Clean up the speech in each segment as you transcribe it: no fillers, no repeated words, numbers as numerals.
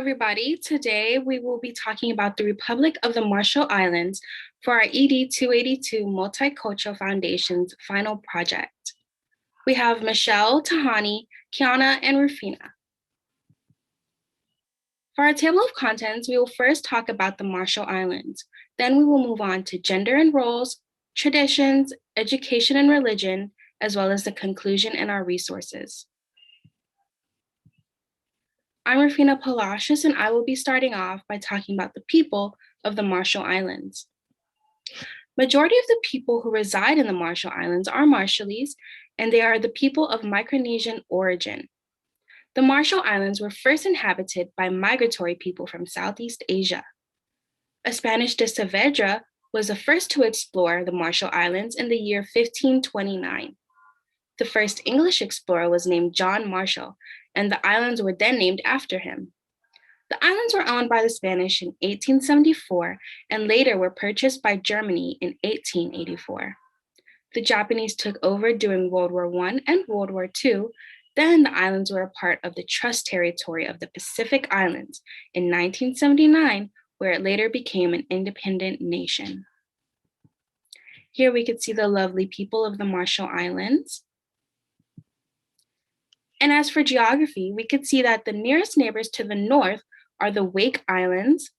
everybody. Today we will be talking about the Republic of the Marshall Islands for our Ed282 Multicultural Foundation's final project. We have Michelle, Tahani, Kiana, and Rufina. For our table of contents, we will first talk about the Marshall Islands. Then we will move on to gender and roles, traditions, education and religion, as well as the conclusion and our resources. I'm Rufina Palacios, and I will be starting off by talking about the people of the Marshall Islands. Majority of the people who reside in the Marshall Islands are Marshallese, and they are the people of Micronesian origin. The Marshall Islands were first inhabited by migratory people from Southeast Asia. A Spanish de Saavedra was the first to explore the Marshall Islands in the year 1529. The first English explorer was named John Marshall, and the islands were then named after him. The islands were owned by the Spanish in 1874 and later were purchased by Germany in 1884. The Japanese took over during World War I and World War II. Then the islands were a part of the Trust Territory of the Pacific Islands in 1979, where it later became an independent nation. Here we could see the lovely people of the Marshall Islands. And as for geography, we could see that the nearest neighbors to the north are the Wake Islands,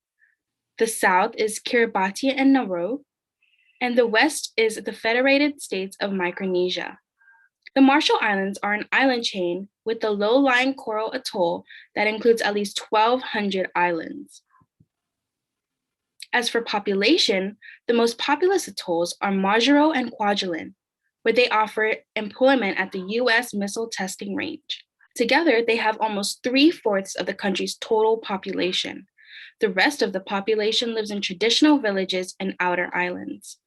the south is Kiribati and Nauru, and the west is the Federated States of Micronesia. The Marshall Islands are an island chain with a low-lying coral atoll that includes at least 1,200 islands. As for population, the most populous atolls are Majuro and Kwajalein, where they offer employment at the US missile testing range. Together, they have almost 3/4 of the country's total population. The rest of the population lives in traditional villages and outer islands.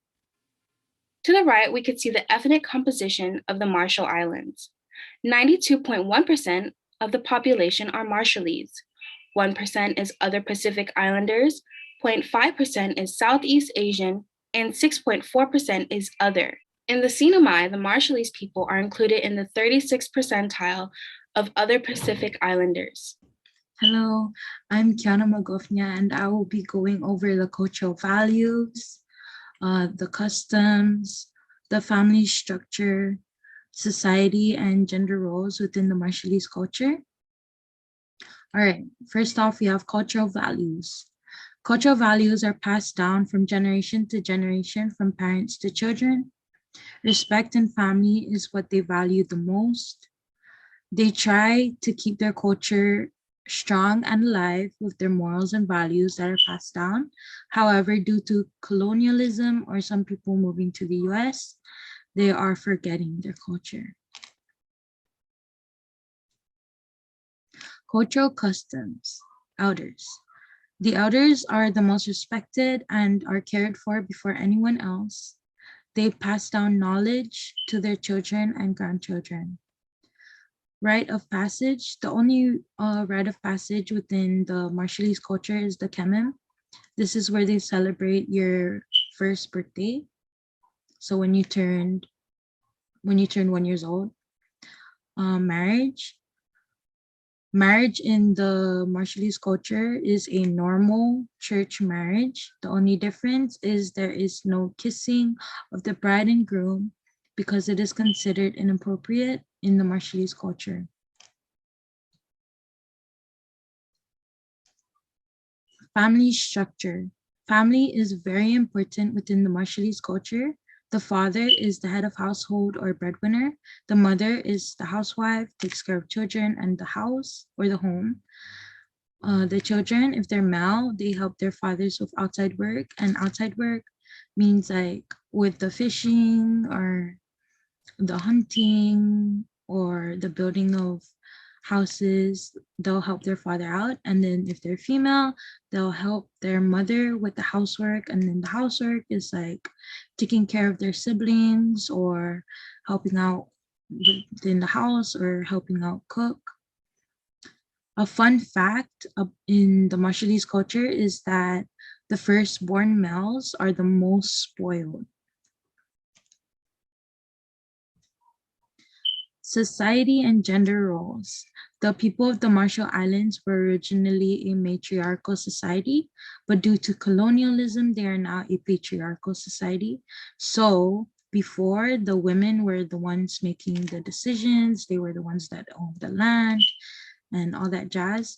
To the right, we could see the ethnic composition of the Marshall Islands. 92.1% of the population are Marshallese, 1% is other Pacific Islanders, 0.5% is Southeast Asian, and 6.4% is other. In the Sinai, the Marshallese people are included in the 36th percentile of other Pacific Islanders. Hello, I'm Kiana Magofna, and I will be going over the cultural values, the customs, the family structure, society, and gender roles within the Marshallese culture. All right, first off, we have cultural values. Cultural values are passed down from generation to generation, from parents to children. Respect and family is what they value the most. They try to keep their culture strong and alive with their morals and values that are passed down. However, due to colonialism or some people moving to the US, they are forgetting their culture. Cultural customs, elders. The elders are the most respected and are cared for before anyone else. They pass down knowledge to their children and grandchildren. Rite of passage. The only rite of passage within the Marshallese culture is the kemem. This is where they celebrate your first birthday. So when you turn 1 year old. Marriage. Marriage in the Marshallese culture is a normal church marriage. The only difference is there is no kissing of the bride and groom because it is considered inappropriate in the Marshallese culture. Family structure. Family is very important within the Marshallese culture. The father is the head of household or breadwinner. The mother is the housewife, takes care of children and the house or the home. The children, if they're male, they help their fathers with outside work, and outside work means like with the fishing or the hunting or the building of houses. They'll help their father out, and then if they're female, they'll help their mother with the housework, and then the housework is like taking care of their siblings or helping out within the house or helping out cook. A fun fact in the Marshallese culture is that the firstborn males are the most spoiled. Society and gender roles. The people of the Marshall Islands were originally a matriarchal society, but due to colonialism, they are now a patriarchal society. So before, the women were the ones making the decisions, they were the ones that owned the land and all that jazz.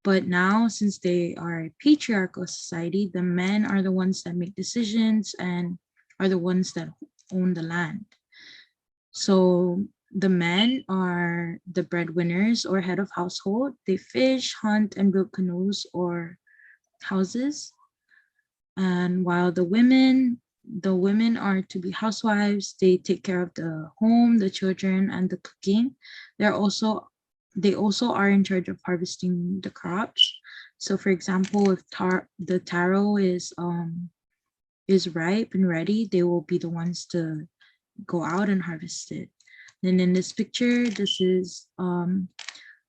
But now, since they are a patriarchal society, the men are the ones that make decisions and are the ones that own the land. So the men are the breadwinners or head of household. They fish, hunt, and build canoes or houses. And while the women are to be housewives. They take care of the home, the children, and the cooking. They also are in charge of harvesting the crops. So for example, if the taro is ripe and ready, they will be the ones to go out and harvest it. Then in this picture, this is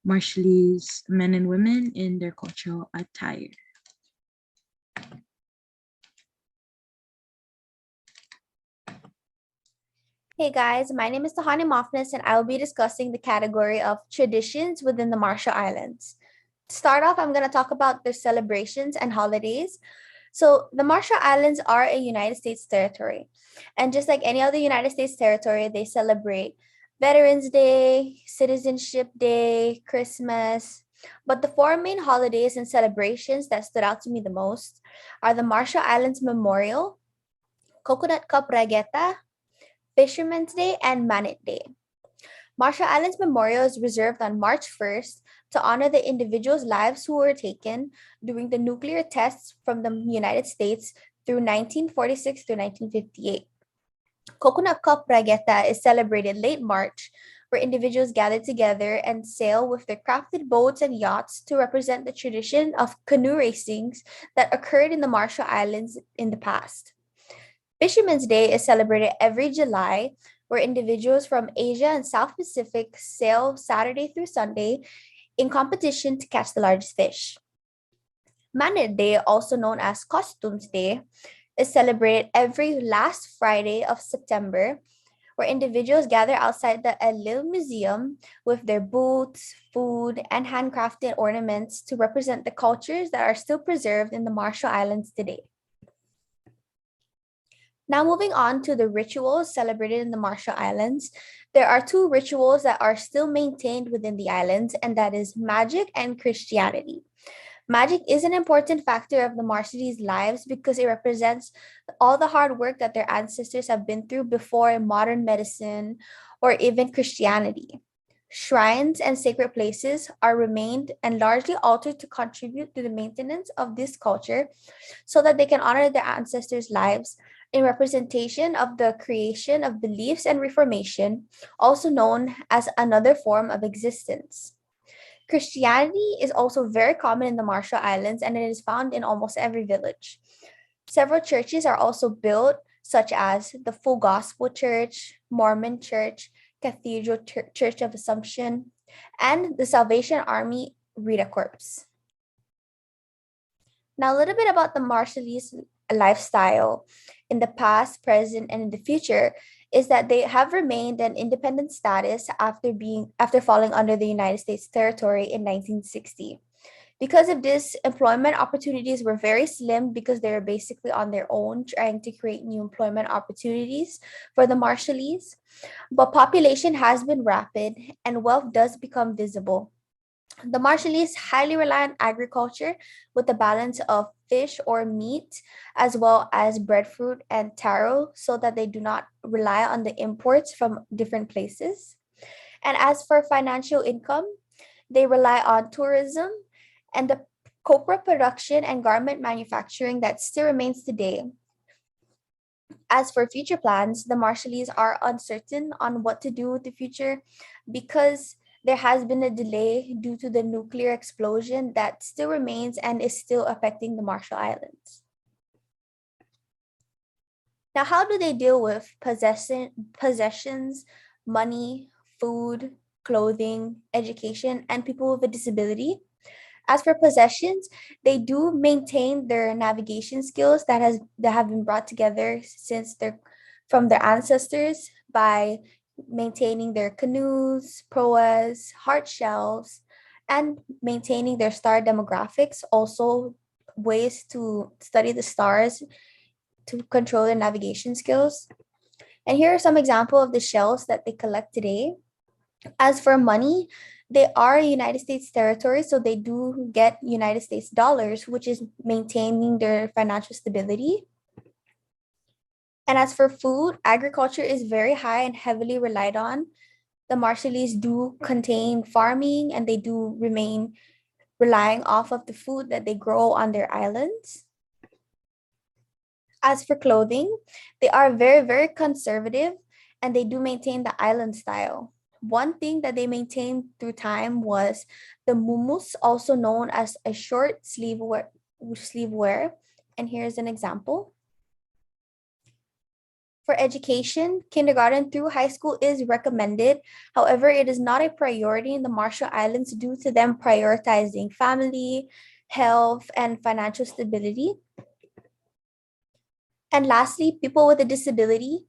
Marshallese men and women in their cultural attire. Hey guys, my name is Tahani Mafnas and I will be discussing the category of traditions within the Marshall Islands. To start off, I'm going to talk about their celebrations and holidays. So the Marshall Islands are a United States territory. And just like any other United States territory, they celebrate Veterans Day, Citizenship Day, Christmas. But the four main holidays and celebrations that stood out to me the most are the Marshall Islands Memorial, Coconut Cup Regata, Fisherman's Day, and Manit Day. Marshall Islands Memorial is reserved on March 1st to honor the individuals' lives who were taken during the nuclear tests from the United States through 1946 to 1958. Coconut Cup Regata is celebrated late March, where individuals gather together and sail with their crafted boats and yachts to represent the tradition of canoe racings that occurred in the Marshall Islands in the past. Fisherman's Day is celebrated every July, where individuals from Asia and South Pacific sail Saturday through Sunday in competition to catch the largest fish. Manit Day, also known as Costumes Day, is celebrated every last Friday of September, where individuals gather outside the Elil Museum with their boots, food, and handcrafted ornaments to represent the cultures that are still preserved in the Marshall Islands today. Now moving on to the rituals celebrated in the Marshall Islands, there are two rituals that are still maintained within the islands, and that is magic and Christianity. Magic is an important factor of the Marshallese lives because it represents all the hard work that their ancestors have been through before modern medicine or even Christianity. Shrines and sacred places are remained and largely altered to contribute to the maintenance of this culture so that they can honor their ancestors' lives in representation of the creation of beliefs and reformation, also known as another form of existence. Christianity is also very common in the Marshall Islands and it is found in almost every village. Several churches are also built, such as the Full Gospel Church, Mormon Church, Cathedral Church of Assumption, and the Salvation Army Rita Corps. Now, a little bit about the Marshallese lifestyle in the past, present, and in the future is that they have remained an independent status after falling under the United States territory in 1960. Because of this, employment opportunities were very slim because they were basically on their own trying to create new employment opportunities for the Marshallese. But population has been rapid and wealth does become visible. The Marshallese highly rely on agriculture with a balance of fish or meat, as well as breadfruit and taro, so that they do not rely on the imports from different places. And as for financial income, they rely on tourism and the copra production and garment manufacturing that still remains today. As for future plans, the Marshallese are uncertain on what to do with the future because there has been a delay due to the nuclear explosion that still remains and is still affecting the Marshall Islands. Now, how do they deal with possessions, money, food, clothing, education, and people with a disability? As for possessions, they do maintain their navigation skills that have been brought together from their ancestors by maintaining their canoes, proas, heart shells, and maintaining their star demographics, also ways to study the stars to control their navigation skills. And here are some examples of the shells that they collect today. As for money, they are United States territory, so they do get United States dollars, which is maintaining their financial stability. And as for food, agriculture is very high and heavily relied on. The Marshallese do contain farming and they do remain relying off of the food that they grow on their islands. As for clothing, they are very, very conservative and they do maintain the island style. One thing that they maintained through time was the mumus, also known as a short sleeve wear. And here's an example. For education, kindergarten through high school is recommended. However, it is not a priority in the Marshall Islands due to them prioritizing family, health, and financial stability. And lastly, people with a disability.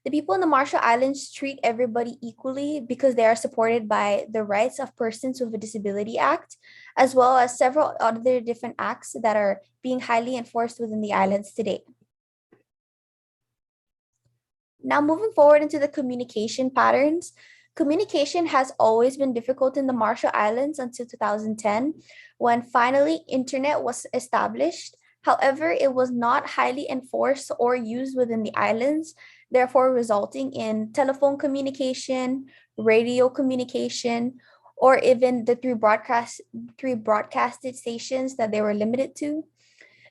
The people in the Marshall Islands treat everybody equally because they are supported by the Rights of Persons with a Disability Act, as well as several other different acts that are being highly enforced within the islands today. Now, moving forward into the communication patterns, communication has always been difficult in the Marshall Islands until 2010, when finally internet was established. However, it was not highly enforced or used within the islands, therefore resulting in telephone communication, radio communication, or even the three broadcasted stations that they were limited to.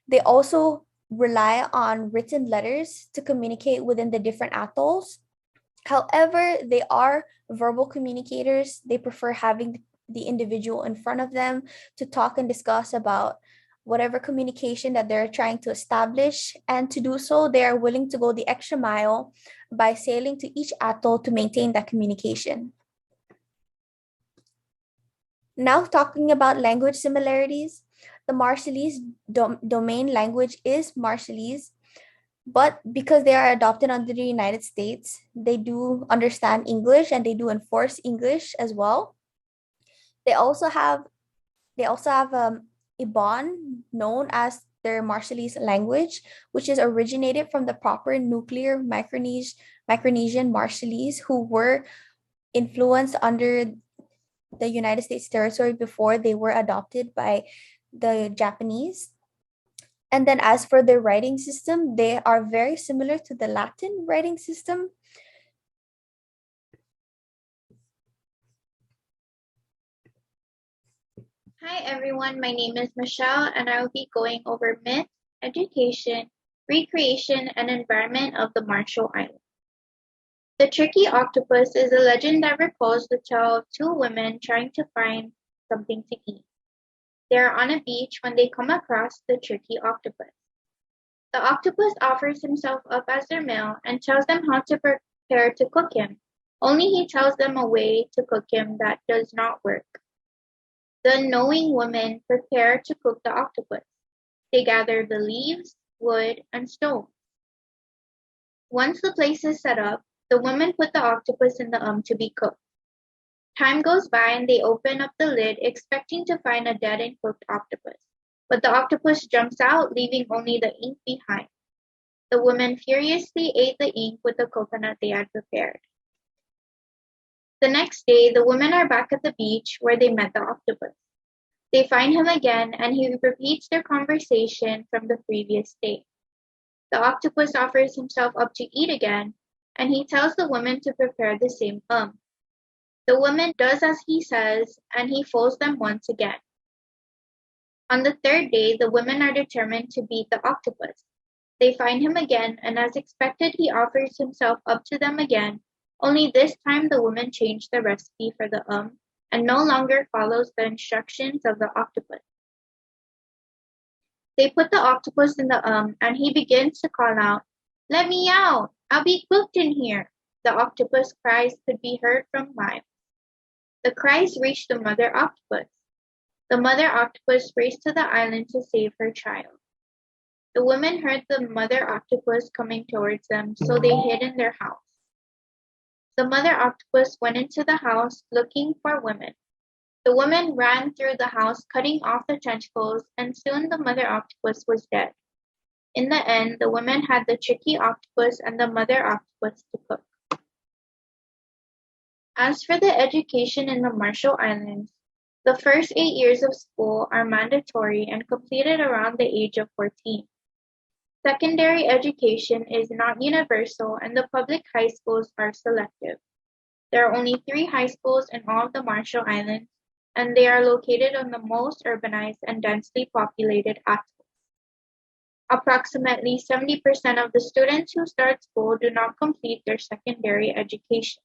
They also rely on written letters to communicate within the different atolls. However, they are verbal communicators. They prefer having the individual in front of them to talk and discuss about whatever communication that they're trying to establish. And to do so, they are willing to go the extra mile by sailing to each atoll to maintain that communication. Now, talking about language similarities, the Marshallese domain language is Marshallese, but because they are adopted under the United States, they do understand English and they do enforce English as well. They also have Ibon, known as their Marshallese language, which is originated from the proper nuclear Micronesian Marshallese who were influenced under the United States territory before they were adopted by the Japanese. And then as for their writing system, they are very similar to the Latin writing system. Hi everyone, my name is Michelle and I will be going over myth, education, recreation, and environment of the Marshall Islands. The tricky octopus is a legend that recalls the tale of two women trying to find something to eat. They are on a beach when they come across the tricky octopus. The octopus offers himself up as their meal and tells them how to prepare to cook him, only he tells them a way to cook him that does not work. The knowing women prepare to cook the octopus. They gather the leaves, wood, and stones. Once the place is set up, the women put the octopus in the to be cooked. Time goes by and they open up the lid expecting to find a dead and cooked octopus. But the octopus jumps out, leaving only the ink behind. The women furiously ate the ink with the coconut they had prepared. The next day, the women are back at the beach where they met the octopus. They find him again and he repeats their conversation from the previous day. The octopus offers himself up to eat again and he tells the woman to prepare the same The woman does as he says and he folds them once again. On the third day, the women are determined to beat the octopus. They find him again and as expected, he offers himself up to them again. Only this time the woman changed the recipe for the and no longer follows the instructions of the octopus. They put the octopus in the and he begins to call out, "Let me out! I'll be cooked in here!" The octopus cries could be heard from miles. The cries reached the mother octopus. The mother octopus raced to the island to save her child. The women heard the mother octopus coming towards them, so they hid in their house. The mother octopus went into the house looking for women. The woman ran through the house, cutting off the tentacles, and soon the mother octopus was dead. In the end, the woman had the tricky octopus and the mother octopus to cook. As for the education in the Marshall Islands, the first 8 years of school are mandatory and completed around the age of 14. Secondary education is not universal and the public high schools are selective. There are only 3 high schools in all of the Marshall Islands, and they are located on the most urbanized and densely populated atolls. Approximately 70% of the students who start school do not complete their secondary education.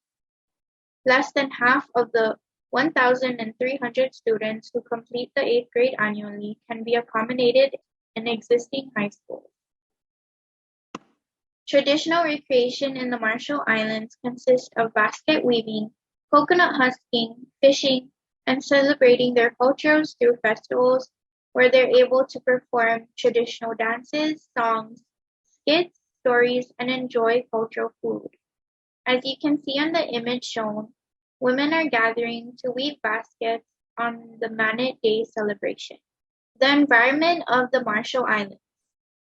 Less than half of the 1,300 students who complete the 8th grade annually can be accommodated in existing high schools. Traditional recreation in the Marshall Islands consists of basket weaving, coconut husking, fishing, and celebrating their cultures through festivals where they're able to perform traditional dances, songs, skits, stories, and enjoy cultural food. As you can see on the image shown, women are gathering to weave baskets on the Manat Day celebration. The environment of the Marshall Islands.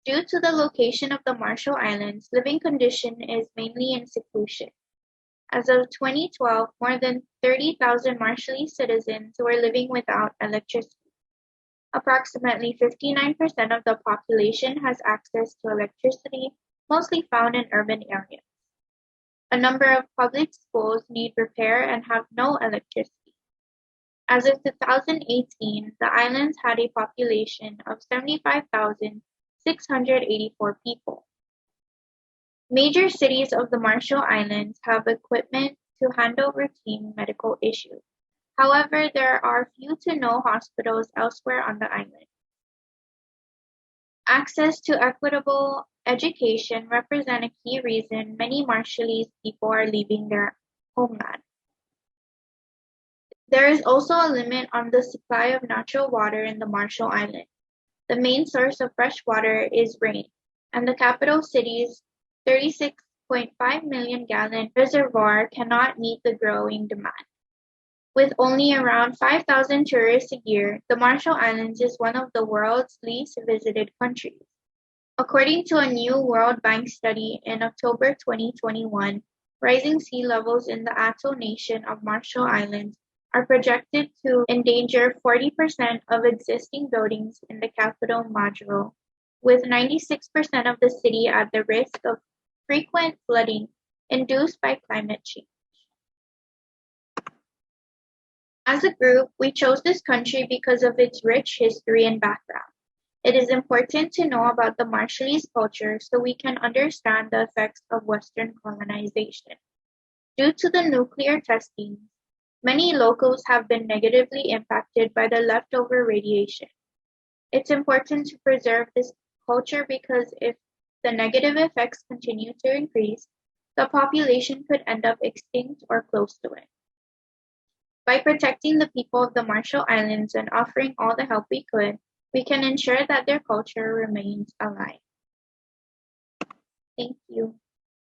Due to the location of the Marshall Islands, living condition is mainly in seclusion. As of 2012, more than 30,000 Marshallese citizens were living without electricity. Approximately 59% of the population has access to electricity, mostly found in urban areas. A number of public schools need repair and have no electricity. As of 2018, the islands had a population of 75,684 people. Major cities of the Marshall Islands have equipment to handle routine medical issues. However, there are few to no hospitals elsewhere on the island. Access to equitable education represent a key reason many Marshallese people are leaving their homeland. There is also a limit on the supply of natural water in the Marshall Islands. The main source of fresh water is rain, and the capital city's 36.5 million gallon reservoir cannot meet the growing demand. With only around 5,000 tourists a year, the Marshall Islands is one of the world's least visited countries. According to a new World Bank study in October 2021, rising sea levels in the atoll nation of Marshall Islands are projected to endanger 40% of existing buildings in the capital Majuro, with 96% of the city at the risk of frequent flooding induced by climate change. As a group, we chose this country because of its rich history and background. It is important to know about the Marshallese culture so we can understand the effects of Western colonization. Due to the nuclear testing, many locals have been negatively impacted by the leftover radiation. It's important to preserve this culture because if the negative effects continue to increase, the population could end up extinct or close to it. By protecting the people of the Marshall Islands and offering all the help we could, we can ensure that their culture remains alive. Thank you.